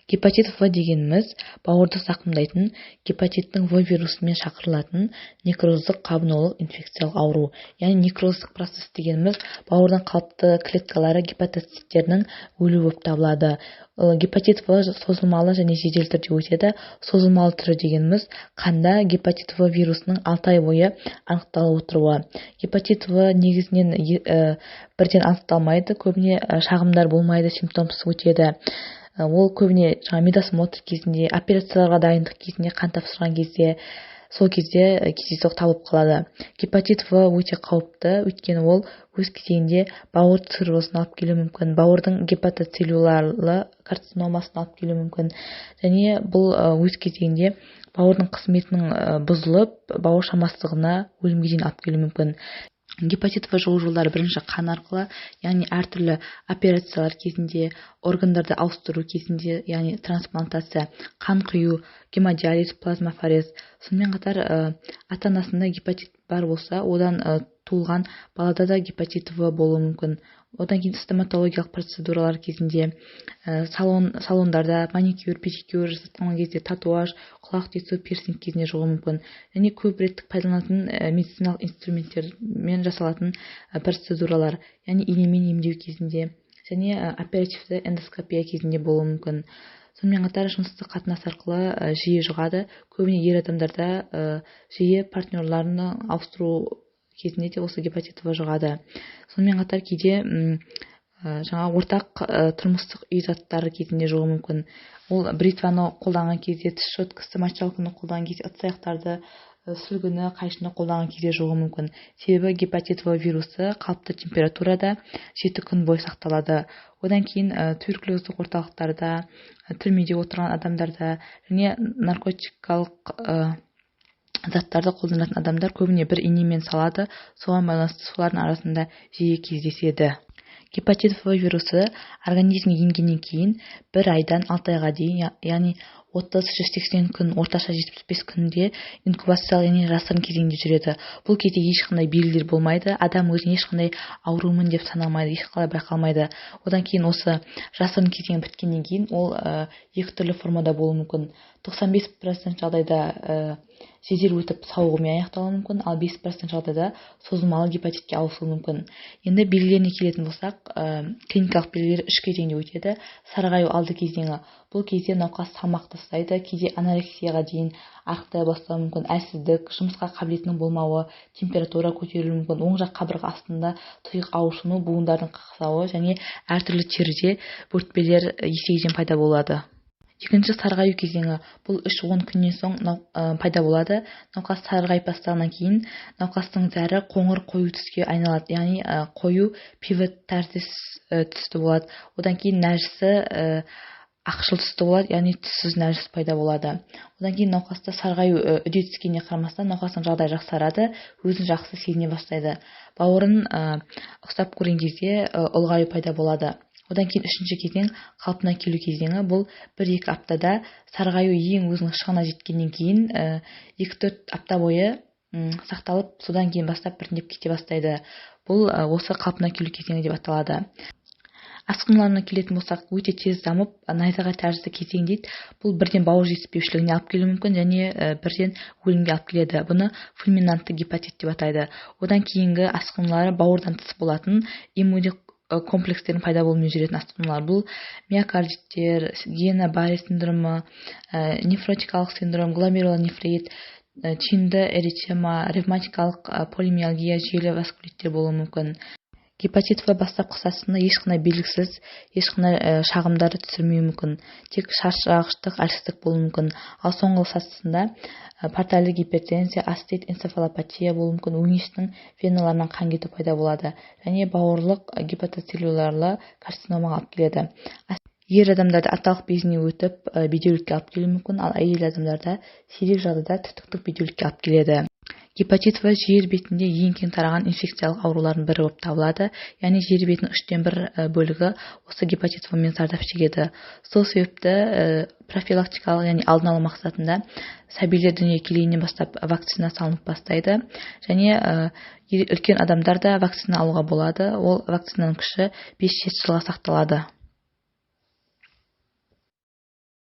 Гепатит В дегеніміз бауырды зақымдайтын гепатиттің В вирусымен шақырылатын некроздық қабынулық инфекциялық ауру. Яғни некроздық процесс дегеніміз бауырдың қалыпты клеткалары гепатоциттерінің өлуі болып табылады. Гепатит В созылмалы және жедел түрде өтеді. Созылмалы түрі дегеніміз қанда гепатит В вирусының 6 ай бойы анықталып отыруы. Гепатит В негізінен бірден анықталмайды, көбіне шағымдар болмайды, симптомсыз өтеді. Ол көбіне медосмотр кезінде, операцияларға дайындық кезінде, қан тапсырған кезде, сол кезде кездейсоқ табылып қалады. Гепатит В өте қауіпті, өйткені ол өз кезегінде бауыр циррозына алып келуі мүмкін, бауырдың гепатоцеллюларлы карциномасына алып келуі мүмкін. Және бұл өз кезегінде бауырдың қызметінің бұзылып, бауыр шамастығына, өлімге дейін алып келуі мүмкін. Гепатит В жұғу жолдары бірінші қан арқылы, яғни әртүрлі операциялар кезінде, органдарды ауыстыру кезінде, яғни трансплантация, қан құю, гемодиализ, плазмафорез. Сонымен қатар ата-анасында гепатит бар болса, одан туылған балада да гепатит В болуы мүмкін. Одан кейін стоматологиялық процедуралар кезінде, салондарда маникюр, педикюр жасатқан кезде, татуаж, құлақ тесу, пирсинг кезінде жұғуы мүмкін. Және көп реттік пайдаланатын медициналық инструменттермен жасалатын процедуралар, яғни инемен емдеу кезінде, және оперативті эндоскопия кезінде болуы мүмкін. Сонымен қатар жыныстық қатынас арқылы жиі жұғады. Көбіне ер адамдарда жиі партнерларını ауыстыру кезінде де осы гепатит В жұғады. Сонымен қатар кейде ортақ тұрмыстық үй заттары кезінде жұғуы мүмкін. Ол бритваны қолданған кезде, тіс щеткасы, мочалканы қолданған кезде, ыдыс-аяқтарды, сүлгіні, қайшыны қолданған кезде жұғуы мүмкін. Себебі гепатит В вирусы қалыпты температурада 7 күн бойы сақталады. Одан кейін туберкулездік орталықтарда, түрмеде отырған адамдарда және наркотикалық заттарды қолданатын адамдар көбіне бір инемен салады, соған байланысты солардың арасында жиі кездеседі. Гепатит В вирусы организмге енгеннен кейін 1 айдан 6 айға дейін, яғни 30-180 күн, орташа 75 күнде инкубациялық, яғни жасырын кезеңде жүреді. Бұл кезде ешқандай белгілер болмайды, адам өзін ешқандай аурумын деп санамайды, ешқалай байқалмайды. Одан кейін осы жасырын кезең біткеннен кейін ол екі түрлі формада болуы мүмкін. 95% жағдайда жедел өтіп сауығумен аяқталуы мүмкін, ал 5% жағдайда созылмалы гепатитке ауысуы мүмкін. Енді белгілеріне келетін болсақ, клиникалық белгілері 3 кезеңде өтеді. Сарғаю алды кезеңі. Бұл кезде науқас салмақ тастайды, кейде анорексияға дейін арықтай бастауы мүмкін, әлсіздік, жұмысқа қабілетінің болмауы, температура көтерілуі мүмкін, оң жақ қабырға астында тұйық ауырсыну, буындардың қақсауы және әртүрлі теріде бөртпелер есегіден пайда болады. Екінші сарғаю кезеңі. Бұл 3-10 күннен соң пайда болады. Науқас сарғайып бастағаннан кейін науқастың зәрі қоңыр қою түске айналады, яғни қою пивот тәріздес түсті болады. Одан кейін нәжісі ақшыл түсті болады, яғни түссіз нәжіс пайда болады. Одан кейін науқаста сарғаю үдей түскеніне қарамастан науқастың жағдайы жақсарады, өзін жақсы сезіне бастайды. Бауырын ұстап көрген кезде ұлғаю пайда болады. Одан кейін үшінші кезең қалпына келу кезеңі. Бұл 1-2 аптада сарғаю ең өзінің шыңына жеткеннен кейін 2-4 апта бойы сақталып, содан кейін бастап біртіндеп кете бастайды. Бұл осы қалпына келу кезеңі деп аталады. Асқынуларына келетін болсақ, өте тез дамып, найзағай тәрізді кезең дейді. Бұл бірден бауыр жетіспеушілігіне алып келуі мүмкін және бірден өлімге алып келеді. Бұны фульминантты гепатит деп атайды. Одан кейінгі асқынулары бауырдан тыс болатын иммундық комплекстердің пайда болуымен жүретін асқынулар. Бұл миокардиттер, Гиена-Барре синдромы, нефротикалық синдром, гломерулонефрит, түйінді эритема, ревматикалық полимиалгия, жүйелі васкулиттер болуы мүмкін. Гепатит В бастапқы сатысында ешқандай белгісіз, ешқандай шағымдары түсірмеуі мүмкін. Тек шаршағыштық, әлсіздік болуы мүмкін. Ал соңғы сатысында портальды гипертензия, астит, энцефалопатия болуы мүмкін. Өңештің веналарынан қан кету пайда болады. Және бауырлық гепатоцеллюларлы карциномаға алып келеді. Ер адамдарда аталық безіне өтіп, бедеулікке алып келуі мүмкін, ал әйел адамдарда сирек жағдайда түтіктік бедеулікке алып келеді. Гепатит В жер бетінде ең кең тараған инфекциялық аурулардың бірі болып табылады. Яғни жер бетінің 1/3 бөлігі осы гепатит В-мен зардап шегеді. Сол себепті профилактикалық, яғни алдын алу мақсатында сәбилер дүниеге келгеннен бастап вакцина салынып бастайды. Және үлкен адамдарда вакцина алуға болады. Ол вакцинаның күші 5-7 жылға сақталады.